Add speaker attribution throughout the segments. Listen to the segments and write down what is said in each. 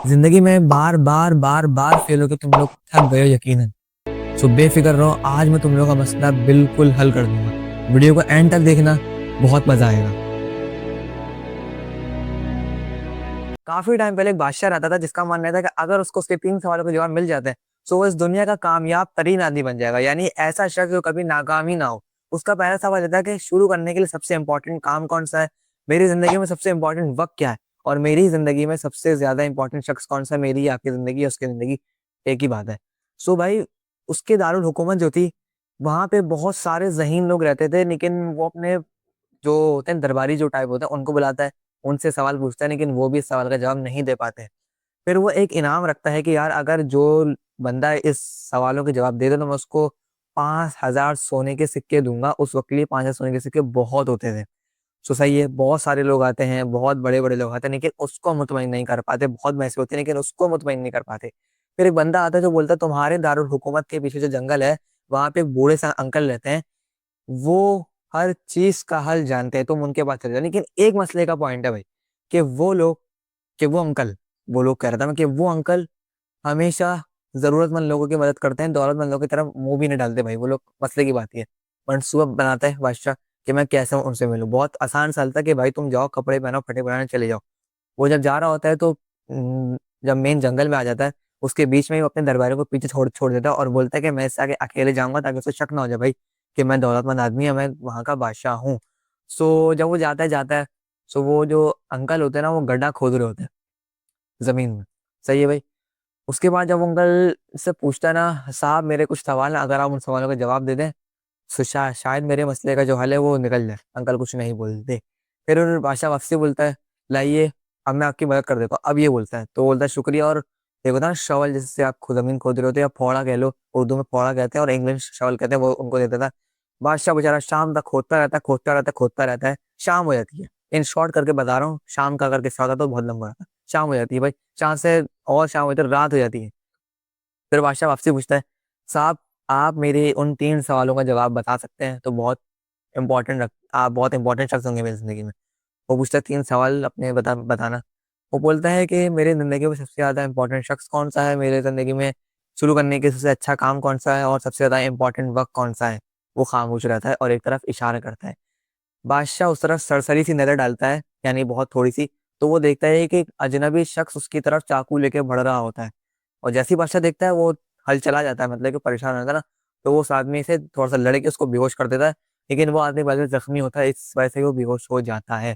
Speaker 1: जिंदगी में बार बार बार बार फेल होकर तुम लोग थक गए हो यकीनन। सो बेफिक्र रहो, आज मैं तुम लोगों का मसला बिल्कुल हल कर दूंगा। वीडियो को एंड तक देखना, बहुत मजा आएगा। काफी टाइम पहले एक बादशाह रहता था जिसका मानना था कि अगर उसको उसके 3 सवालों के जवाब मिल जाते हैं तो वो इस दुनिया का कामयाब तरीन आदमी बन जाएगा, यानी ऐसा शख्स जो कभी नाकाम ही ना हो। उसका पहला सवाल रहता है कि शुरू करने के लिए सबसे इंपॉर्टेंट काम कौन सा है, मेरी जिंदगी में सबसे इंपॉर्टेंट वक्त क्या है, और मेरी जिंदगी में सबसे ज्यादा इंपॉर्टेंट शख्स कौन सा है, मेरी आपकी जिंदगी उसकी जिंदगी एक ही बात है। सो भाई, उसके दारुल हुकूमत जो थी, वहां पे बहुत सारे ज़हीन लोग रहते थे, लेकिन वो अपने जो होते हैं दरबारी जो टाइप होता है उनको बुलाता है, उनसे सवाल पूछता है, लेकिन वो भी इस सवाल का जवाब नहीं दे पाते हैं। फिर वो एक इनाम रखता है कि यार अगर जो बंदा इस सवालों के जवाब दे दे तो मैं उसको 5,000 सोने के सिक्के दूंगा। उस वक्त के लिए 5,000 सोने के सिक्के बहुत होते थे। सो सही है, बहुत सारे लोग आते हैं, बहुत बड़े बड़े लोग आते हैं, लेकिन उसको मुतमईन नहीं कर पाते। बहुत मैसे होते हैं लेकिन उसको मुतमईन नहीं कर पाते। फिर एक बंदा आता है जो बोलता है तुम्हारे दारुल हुकूमत के पीछे जो जंगल है, वहां पे एक बूढ़े से अंकल रहते हैं, वो हर चीज़ का हल जानते हैं, तुम उनके पास चले जाओ। लेकिन एक मसले का पॉइंट है भाई, कि वो लोग कह रहा था मैं कि वो अंकल हमेशा ज़रूरतमंद लोगों की मदद करते हैं, दौलतमंद लोगों की तरफ मुँह भी नहीं डालते भाई। वो लोग मसले की बात ये है। मंसूबा बनाता है बादशाह कि मैं कैसे उनसे मिलूँ। बहुत आसान सा था कि भाई तुम जाओ, कपड़े पहनो, फटे पुराने चले जाओ। वो जब जा रहा होता है तो जब मेन जंगल में आ जाता है, उसके बीच में ही वो अपने दरबारियों को पीछे छोड़ छोड़ देता है और बोलता है कि मैं इससे आगे अकेले जाऊँगा ताकि उसे शक ना हो जाए भाई कि मैं दौलतमंद आदमी है, मैं वहाँ का बादशाह हूँ। सो जब वो जाता है, सो वो जो अंकल होते हैं ना, वो गड्ढा खोद रहे होते हैं ज़मीन में। सही है भाई। उसके बाद जब वो अंकल से पूछता है ना, साहब मेरे कुछ सवाल हैं, अगर आप उन सवालों का जवाब दे दें, तो शायद मेरे मसले का जो हल है वो निकल जाए। अंकल कुछ नहीं बोलते। फिर उन्हें बादशाह वापस से बोलता है, लाइए अब मैं आपकी मदद कर देता हूँ। अब ये बोलता है तो बोलता है शुक्रिया, और एक होता है ना शवल, जिससे आप खुद ज़मीन खोद रहे होते हैं, या फावड़ा कह लो, उर्दू में फावड़ा कहते हैं और इंग्लिश शवल कहते हैं, वो उनको दे देता है। बादशाह बेचारा शाम तक खोदता रहता है, खोदता रहता है, खोदता रहता है। शाम हो जाती है। इन शॉर्ट करके बता रहा हूँ, शाम का अगर किस्सा होता तो बहुत लंबा रहता। शाम हो जाती है भाई, शाम से और शाम होती है, रात हो जाती है। फिर बादशाह वापसी पूछता है, साहब आप मेरे उन 3 सवालों का जवाब बता सकते हैं तो आप बहुत इंपॉर्टेंट शख्स होंगे मेरी ज़िंदगी में। वो पूछता है 3 सवाल अपने बताना। वो बोलता है कि मेरी ज़िंदगी में सबसे ज़्यादा इंपॉर्टेंट शख्स कौन-सा है, मेरे ज़िंदगी में शुरू करने के सबसे अच्छा काम कौन-सा है, और सबसे ज़्यादा इंपॉर्टेंट वक़्त कौन-सा है। वो खामोश रहता है और एक तरफ इशारा करता है। बादशाह उस तरफ सरसरी सी नज़र डालता है, यानी बहुत थोड़ी-सी, तो वो देखता है कि एक अजनबी शख्स उसकी तरफ चाकू लेके बढ़ रहा होता है। और जैसे ही बादशाह देखता है, वो हल चला जाता है, मतलब कि परेशान हो जाता है ना, तो वो उस आदमी से थोड़ा-सा लड़ के उसको बेहोश कर देता है, लेकिन वो आदमी बाद में ज़ख्मी होता है, इस वजह से वो बेहोश हो जाता है।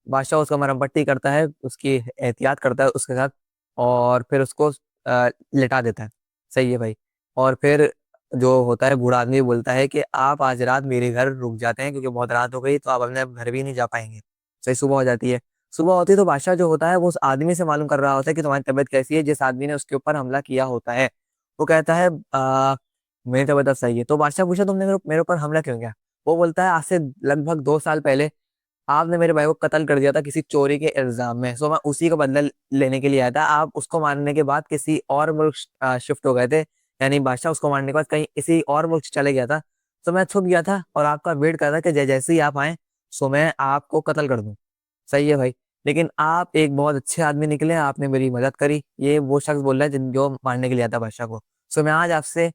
Speaker 1: बादशाह उसका मरहम पट्टी करता है, उसकी एहतियात करता है उसके साथ, और फिर उसको लिटा देता है। सही है भाई। और फिर जो होता है, बूढ़ा आदमी बोलता है कि आप आज रात मेरे घर रुक जाते हैं, क्योंकि बहुत रात हो गई तो आप अपने घर भी नहीं जा पाएँगे। सही, सुबह हो जाती है। सुबह होती है तो बादशाह जो होता है वो उस आदमी से मालूम कर रहा होता है कि तुम्हारी तबीयत कैसी है, जिस आदमी ने उसके ऊपर हमला किया होता है। वो कहता है मेरी तबीयत अब सही है। तो बादशाह पूछा, तुमने मेरे ऊपर हमला क्यों किया? वो बोलता है आज से लगभग 2 साल पहले आपने मेरे भाई को कत्ल कर दिया था किसी चोरी के इल्ज़ाम में। सो मैं उसी का बदला लेने के लिए आया था। आप उसको मारने के बाद किसी और मुल्क शिफ्ट हो गए थे। यानी बादशाह उसको मारने के बाद कहीं किसी और मुल्क चले गया था। तो मैं छुप गया था और आपका वेट कर रहा था कि जैसे ही आप आएँ, सो मैं आपको कत्ल कर दूँ। सही है भाई। लेकिन आप एक बहुत अच्छे आदमी निकले, आपने मेरी मदद करी। ये वो शख्स बोल रहा है जिन जो मारने के लिए आया था बादशाह को। सो मैं आज आपसे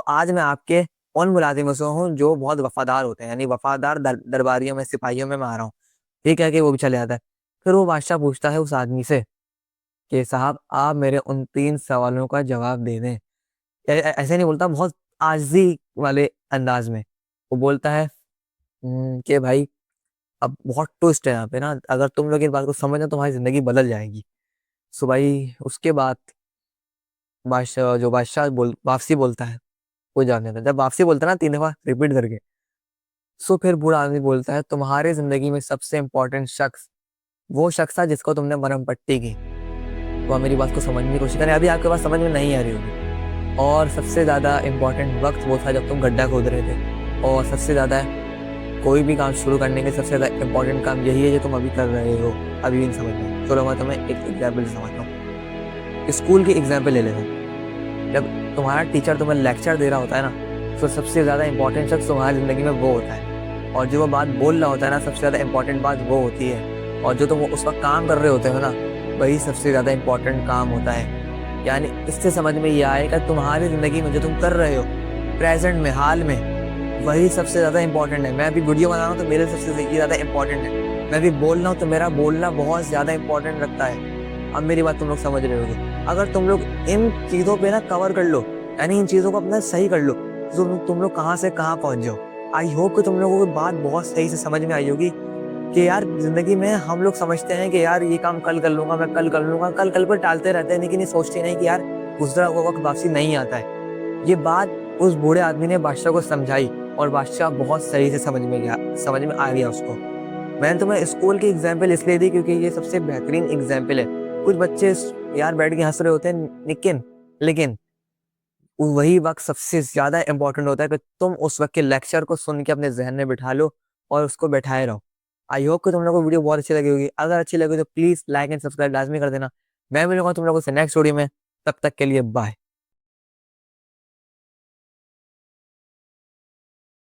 Speaker 1: आज मैं आपके उन मुलाज़िमों से हूँ जो बहुत वफ़ादार होते हैं, यानी वफ़ादार दरबारियों में, सिपाहियों में मैं आ रहा हूँ। ये कह के वो भी चले जाता है। फिर वो बादशाह पूछता है उस आदमी से कि साहब आप मेरे उन 3 सवालों का जवाब दे दें। ऐसे नहीं बोलता, बहुत आज़ी वाले अंदाज़ में। वो बोलता है कि भाई अब बहुत ट्विस्ट है यहाँ पे ना, अगर तुम लोग इस बात को समझ जाओ तुम्हारी ज़िंदगी बदल जाएगी। सो भाई उसके बाद बादशाह वापसी बोलता है, वो जाने देता है। जब वापसी बोलता है ना 3 दफ़ा रिपीट करके, सो फिर बूढ़ा आदमी बोलता है तुम्हारी ज़िंदगी में सबसे इम्पोर्टेंट शख्स वो शख्स था जिसको तुमने मरहम पट्टी की। तो आप मेरी बात को समझने की कोशिश करें, अभी आपके पास समझ में नहीं आ रही होगी। और सबसे ज़्यादा इम्पोर्टेंट वक़्त वो था जब तुम गड्ढा खोद रहे थे। और सबसे ज़्यादा कोई भी काम शुरू करने के सबसे ज़्यादा इम्पोर्टेंट काम यही है जो तुम अभी कर रहे हो, अभी भी नहीं समझ में आया। चलो मैं तुम्हें एक एग्ज़ाम्पल से समझाता हूँ। स्कूल की एग्ज़ाम्पल ले लेते हैं। जब तुम्हारा टीचर तुम्हें लेक्चर दे रहा होता है ना, तो सबसे ज़्यादा इम्पोर्टेंट शख्स तुम्हारी ज़िंदगी में वो होता है। और जो वो बात बोल रहा होता है ना, सबसे ज़्यादा इम्पोर्टेंट बात वो होती है। और जो तुम उस वक़्त काम कर रहे होते हो ना, वही सबसे ज़्यादा इम्पोर्टेंट काम होता है। यानी इससे समझ में ये आएगा तुम्हारी ज़िंदगी में जो तुम कर रहे हो प्रेजेंट में, हाल में, वही सबसे ज़्यादा इम्पोर्टेंट है। मैं अभी वीडियो बना रहा हूँ तो मेरे सबसे ये ज़्यादा इम्पोर्टेंट है। मैं अभी बोल रहा हूँ तो मेरा बोलना बहुत ज़्यादा इम्पोर्टेंट रखता है। अब मेरी बात तुम लोग समझ रहे होगे। अगर तुम लोग इन चीज़ों पे ना कवर कर लो, यानी इन चीज़ों को अपना सही कर लो, तो तुम लोग कहाँ से कहाँ पहुँच जाओ। आई होप कि तुम लोगों को बात बहुत सही से समझ में आई होगी कि यार ज़िंदगी में हम लोग समझते हैं कि यार ये काम कल कर लूँगा, मैं कल कर लूँगा, कल पर टालते रहते हैं, लेकिन ये सोचते नहीं कि यार गुज़रा हुआ वक़्त वापसी नहीं आता है। ये बात उस बूढ़े आदमी ने बादशाह को समझाई और बादशाह बहुत सही से समझ में आ गया उसको। मैंने तुम्हें स्कूल की एग्ज़ाम्पल इसलिए दी क्योंकि ये सबसे बेहतरीन एग्ज़ाम्पल है। कुछ बच्चे यार बैठ के हँस रहे होते हैं लेकिन वही वक़्त सबसे ज़्यादा इम्पोर्टेंट होता है कि तुम उस वक़्त के लेक्चर को सुन के अपने ज़हन में बिठा लो और उसको बैठाए रहो। आई होप कि तुम लोगों को वीडियो बहुत अच्छी लगी होगी। अगर अच्छी लगी तो प्लीज़ लाइक एंड सब्सक्राइब लाज़मी कर देना। मैं मिलूँगा तुम लोगों से नेक्स्ट वीडियो में, तब तक के लिए बाय।